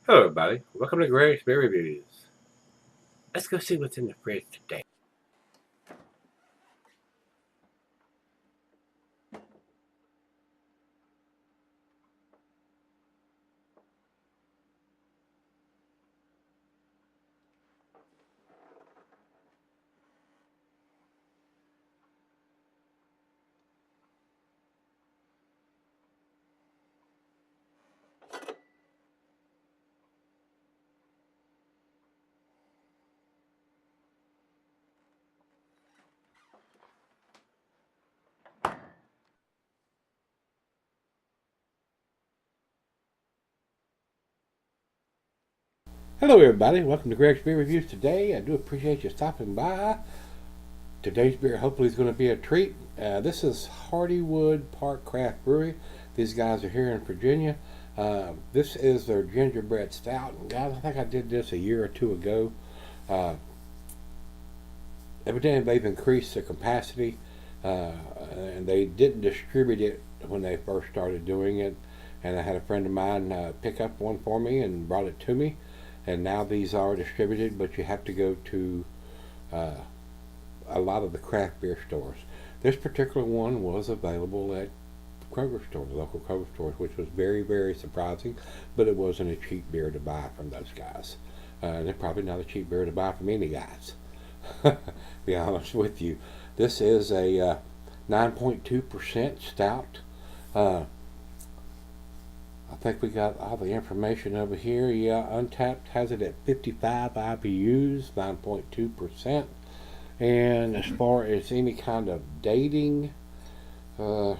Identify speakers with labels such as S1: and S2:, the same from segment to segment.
S1: Hello, everybody. Welcome to Gregsbeerreviews. Let's go see what's in the fridge today. Hello, everybody. Welcome to Greg's Beer Reviews today. I do appreciate you stopping by. Today's beer hopefully is going to be a treat. This is Hardywood Park Craft Brewery. These guys are here in Virginia. This is their gingerbread stout. And guys, I think I did this a year or two ago. Evidently, they've increased the capacity, and they didn't distribute it when they first started doing it. And I had a friend of mine pick up one for me and brought it to me. And now these are distributed, but you have to go to a lot of the craft beer stores. This particular one was available at Kroger stores, local Kroger stores, which was very, very surprising, but it wasn't a cheap beer to buy from those guys. They're probably not a cheap beer to buy from any guys, to be honest with you. This is a 9.2% stout. I think we got all the information over here. Yeah, Untapped has it at 55 IBUs, 9.2%. And as far as any kind of dating, I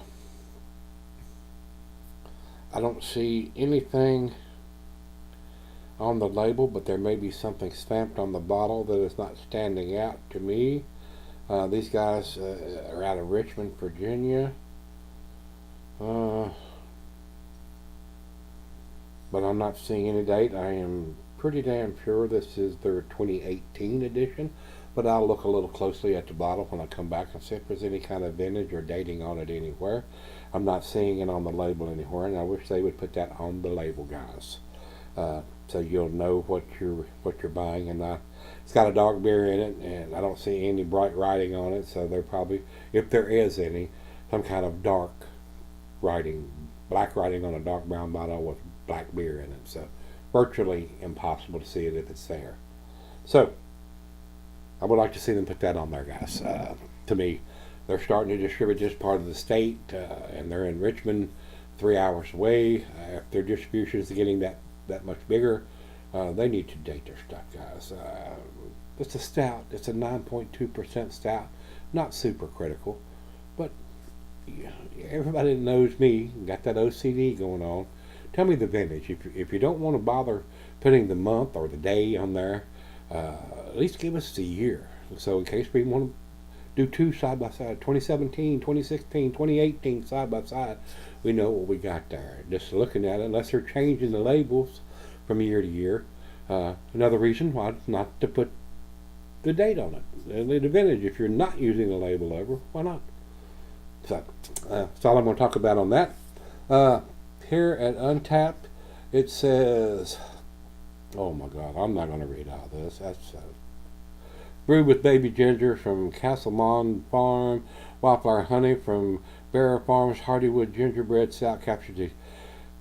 S1: don't see anything on the label, but there may be something stamped on the bottle that is not standing out to me. These guys are out of Richmond, Virginia. But I'm not seeing any date. I am pretty damn sure this is their 2018 edition, but I'll look a little closely at the bottle when I come back and see if there's any kind of vintage or dating on it anywhere. I'm not seeing it on the label anywhere, and I wish they would put that on the label, guys, so you'll know what you're buying. And it's got a dark beer in it, and I don't see any bright writing on it, so they're probably, if there is any, some kind of dark writing, black writing on a dark brown bottle with black beer in it, so virtually impossible to see it if it's there. So I would like to see them put that on there, guys. To me, they're starting to distribute this part of the state, and they're in Richmond, 3 hours away. If their distribution is getting that much bigger, they need to date their stuff, guys. It's a stout. It's a 9.2% stout. Not super critical, but everybody that knows me got that OCD going on. Tell me the vintage. If you don't want to bother putting the month or the day on there, at least give us the year. So in case we want to do two side by side, 2017, 2016, 2018 side by side, we know what we got there. Just looking at it, unless they're changing the labels from year to year. Another reason why not to put the date on it. The vintage, if you're not using the label over, why not? So that's all I'm going to talk about on that. Here at Untapped, it says, oh my God, I'm not going to read all this. That's brewed with baby ginger from Castlemont Farm, wildflower honey from Bearer Farms, Hardywood gingerbread stout captures the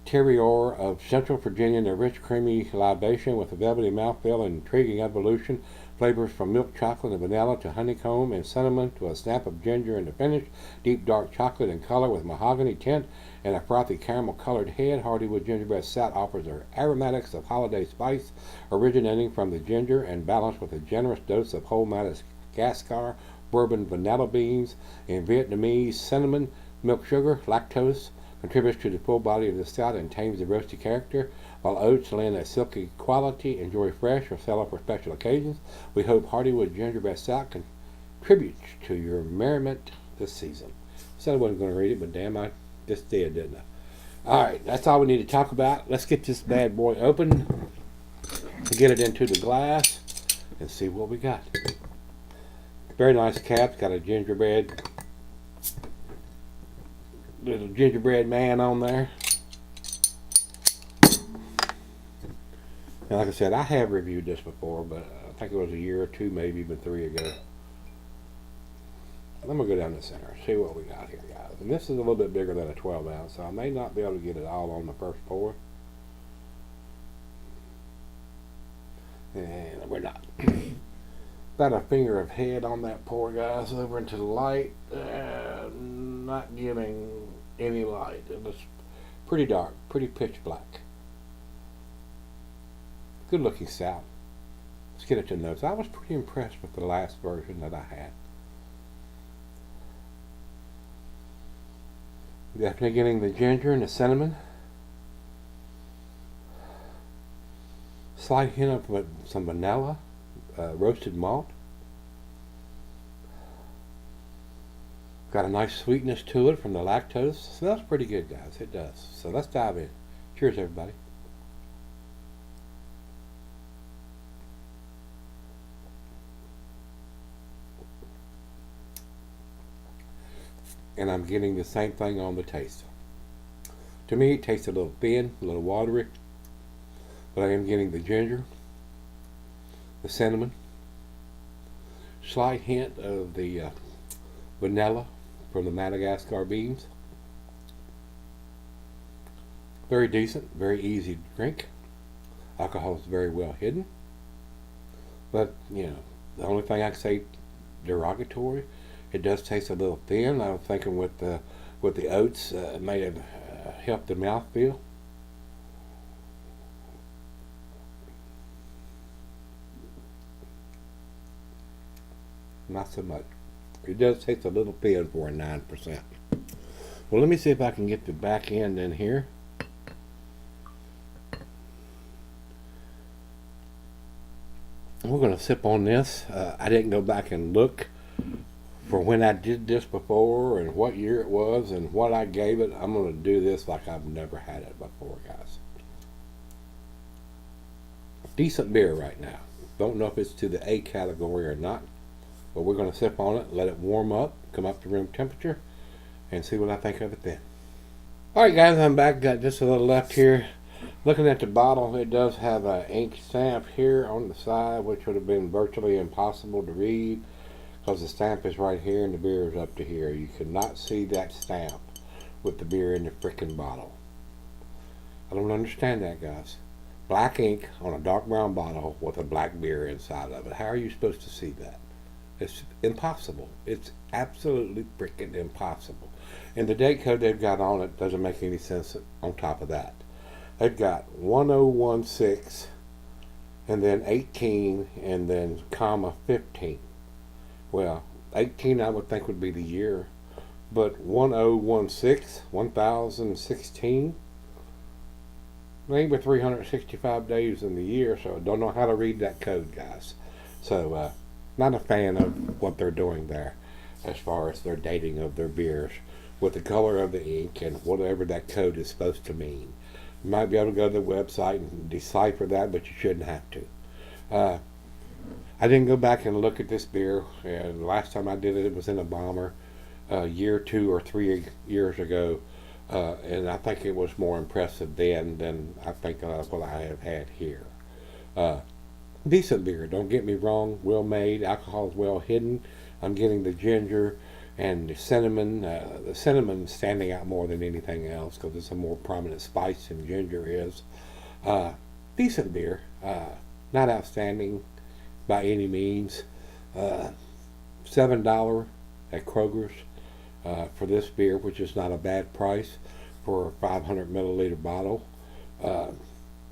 S1: terroir of Central Virginia in a rich, creamy libation with a velvety mouthfeel and intriguing evolution. Flavors from milk chocolate and vanilla to honeycomb and cinnamon to a snap of ginger in the finish. Deep dark chocolate in color with mahogany tint and a frothy caramel colored head. Hardywood gingerbread stout offers the aromatics of holiday spice originating from the ginger and balanced with a generous dose of whole Madagascar bourbon vanilla beans and Vietnamese cinnamon, milk sugar, lactose. Contributes to the full body of the stout and tames the roasty character, while oats lend a silky quality. Enjoy fresh or sell up for special occasions. We hope Hardywood gingerbread stout contributes to your merriment this season. Said I wasn't going to read it, but damn, I just did, didn't I? All right, that's all we need to talk about. Let's get this bad boy open, get it into the glass, and see what we got. Very nice cap. Got a little gingerbread man on there. And like I said, I have reviewed this before, but I think it was a year or two, maybe even 3 ago. I'm going to go down the center and see what we got here, guys. And this is a little bit bigger than a 12 ounce, so I may not be able to get it all on the first pour. And we're not. About a finger of head on that pour, guys, over into the light. Not giving any light. It was pretty dark, pretty pitch black. Good looking stout. Let's get it to notes. I was pretty impressed with the last version that I had. Definitely getting the ginger and the cinnamon. Slight hint of some vanilla, roasted malt. Got a nice sweetness to it from the lactose. Smells pretty good, guys. It does. So let's dive in. Cheers, everybody. And I'm getting the same thing on the taste. To me, it tastes a little thin, a little watery, but I am getting the ginger, the cinnamon, slight hint of the vanilla from the Madagascar beans. Very decent, very easy to drink. Alcohol is very well hidden, but you know, the only thing I can say derogatory, it does taste a little thin. I was thinking with the oats, it may have helped the mouthfeel. Not so much. It does taste a little thin for a 9%. Well, let me see if I can get the back end in here. We're going to sip on this. I didn't go back and look for when I did this before and what year it was and what I gave it. I'm going to do this like I've never had it before, guys. Decent beer right now. Don't know if it's to the A category or not, but we're going to sip on it, let it warm up, come up to room temperature, and see what I think of it then. Alright guys, I'm back. Got just a little left here. Looking at the bottle, it does have an ink stamp here on the side, which would have been virtually impossible to read because the stamp is right here and the beer is up to here. You could not see that stamp with the beer in the frickin' bottle. I don't understand that, guys. Black ink on a dark brown bottle with a black beer inside of it. How are you supposed to see that? It's impossible. It's absolutely freaking impossible. And the date code they've got on it doesn't make any sense on top of that. They've got 1016 and then 18 and then comma 15. Well, 18 I would think would be the year, but 1016, 1016, ain't but 365 days in the year, so I don't know how to read that code, guys. So, not a fan of what they're doing there as far as their dating of their beers with the color of the ink and whatever that code is supposed to mean. You might be able to go to the website and decipher that, but you shouldn't have to. I didn't go back and look at this beer. The last time I did it, it was in a bomber a year, 2 or 3 years ago. And I think it was more impressive then than I think what I have had here. Decent beer, don't get me wrong, well made, alcohol is well hidden. I'm getting the ginger and the cinnamon standing out more than anything else because it's a more prominent spice than ginger is. Decent beer, not outstanding by any means. $7 at Kroger's for this beer, which is not a bad price for a 500 milliliter bottle, but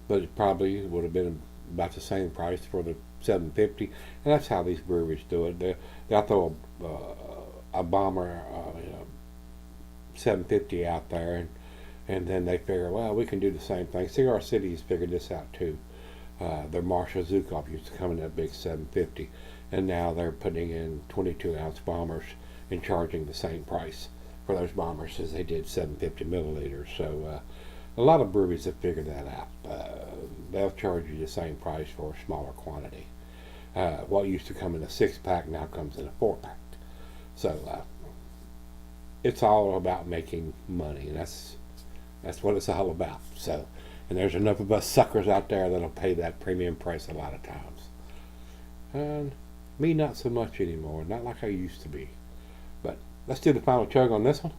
S1: it probably would have been about the same price for the $7.50, and that's how these breweries do it. They'll throw a bomber $7.50 out there, and then they figure, well, we can do the same thing. Cigar City's figured this out too. Their Marshall Zukov used to come in that big $7.50, and now they're putting in 22-ounce bombers and charging the same price for those bombers as they did 750 milliliters. So a lot of breweries have figured that out. They'll charge you the same price for a smaller quantity. What used to come in a 6-pack now comes in a 4-pack. So it's all about making money, and that's what it's all about. So And there's enough of us suckers out there that'll pay that premium price a lot of times. And me, not so much anymore. Not like I used to be. But let's do the final chug on this one.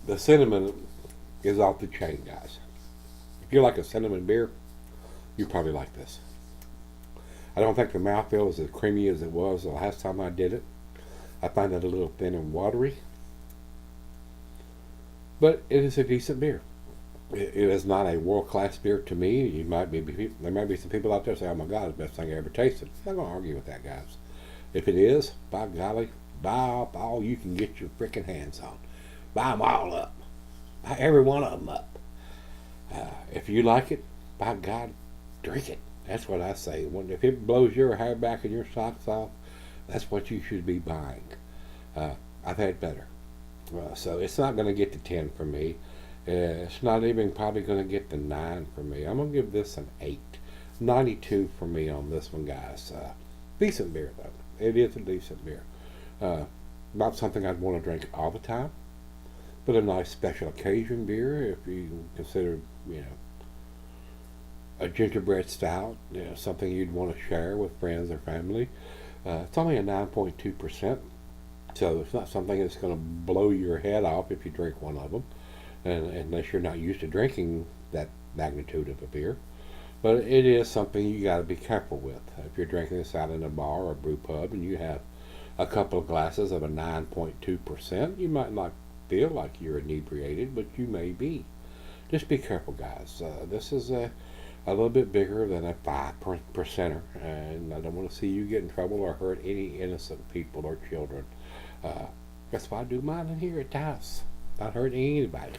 S1: The cinnamon is off the chain, guys. If you like a cinnamon beer, you probably like this. I don't think the mouthfeel is as creamy as it was the last time I did it. I find it a little thin and watery. But it is a decent beer. It is not a world-class beer to me. There might be some people out there say, oh my God, it's the best thing I ever tasted. I'm not going to argue with that, guys. If it is, by golly, buy up all you can get your freaking hands on. Buy them all up. Buy every one of them up. If you like it, by God, drink it. That's what I say. If it blows your hair back and your socks off, that's what you should be buying. I've had better. So it's not going to get to 10 for me. It's not even probably going to get to 9 for me. I'm going to give this an 8. 92 for me on this one, guys. Decent beer, though. It is a decent beer. Not something I'd want to drink all the time, but a nice special occasion beer if you consider, a gingerbread stout, something you'd want to share with friends or family. It's only a 9.2%. So it's not something that's going to blow your head off if you drink one of them, unless you're not used to drinking that magnitude of a beer. But it is something you got to be careful with. If you're drinking this out in a bar or a brew pub and you have a couple of glasses of a 9.2%, you might not feel like you're inebriated, but you may be. Just be careful, guys. This is a little bit bigger than a 5%er, and I don't want to see you get in trouble or hurt any innocent people or children. That's why I do mine in here at the house. Not hurting anybody.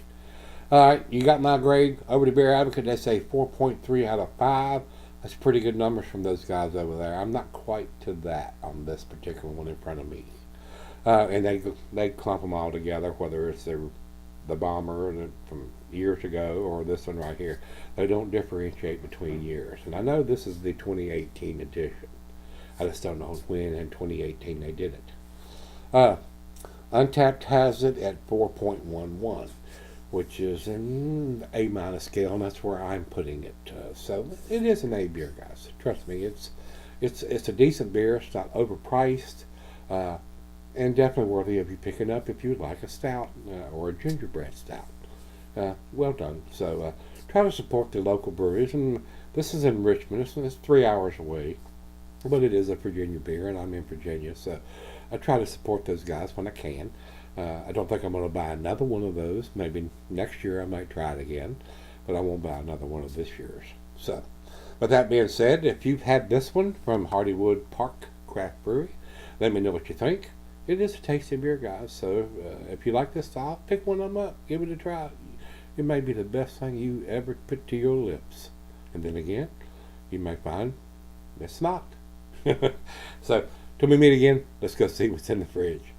S1: Alright, you got my grade over to Beer Advocate. They say 4.3 out of 5. That's pretty good numbers from those guys over there. I'm not quite to that on this particular one in front of me. And they clump them all together, whether it's the bomber from years ago or this one right here. They don't differentiate between years. And I know this is the 2018 edition. I just don't know when in 2018 they did it. Untapped has it at 4.11, which is an A- scale, and that's where I'm putting it. So it is an A beer, guys. Trust me, it's a decent beer. It's not overpriced, and definitely worthy of you picking up if you like a stout or a gingerbread stout. Well done. So try to support the local breweries, and this is in Richmond. It's 3 hours away, but it is a Virginia beer, and I'm in Virginia, so I try to support those guys when I can. I don't think I'm going to buy another one of those. Maybe next year I might try it again, but I won't buy another one of this year's. So, with that being said, if you've had this one from Hardywood Park Craft Brewery, let me know what you think. It is a tasty beer, guys, so if you like this style, pick one of them up. Give it a try. It may be the best thing you ever put to your lips. And then again, you may find it's not. So, till we meet again, let's go see what's in the fridge.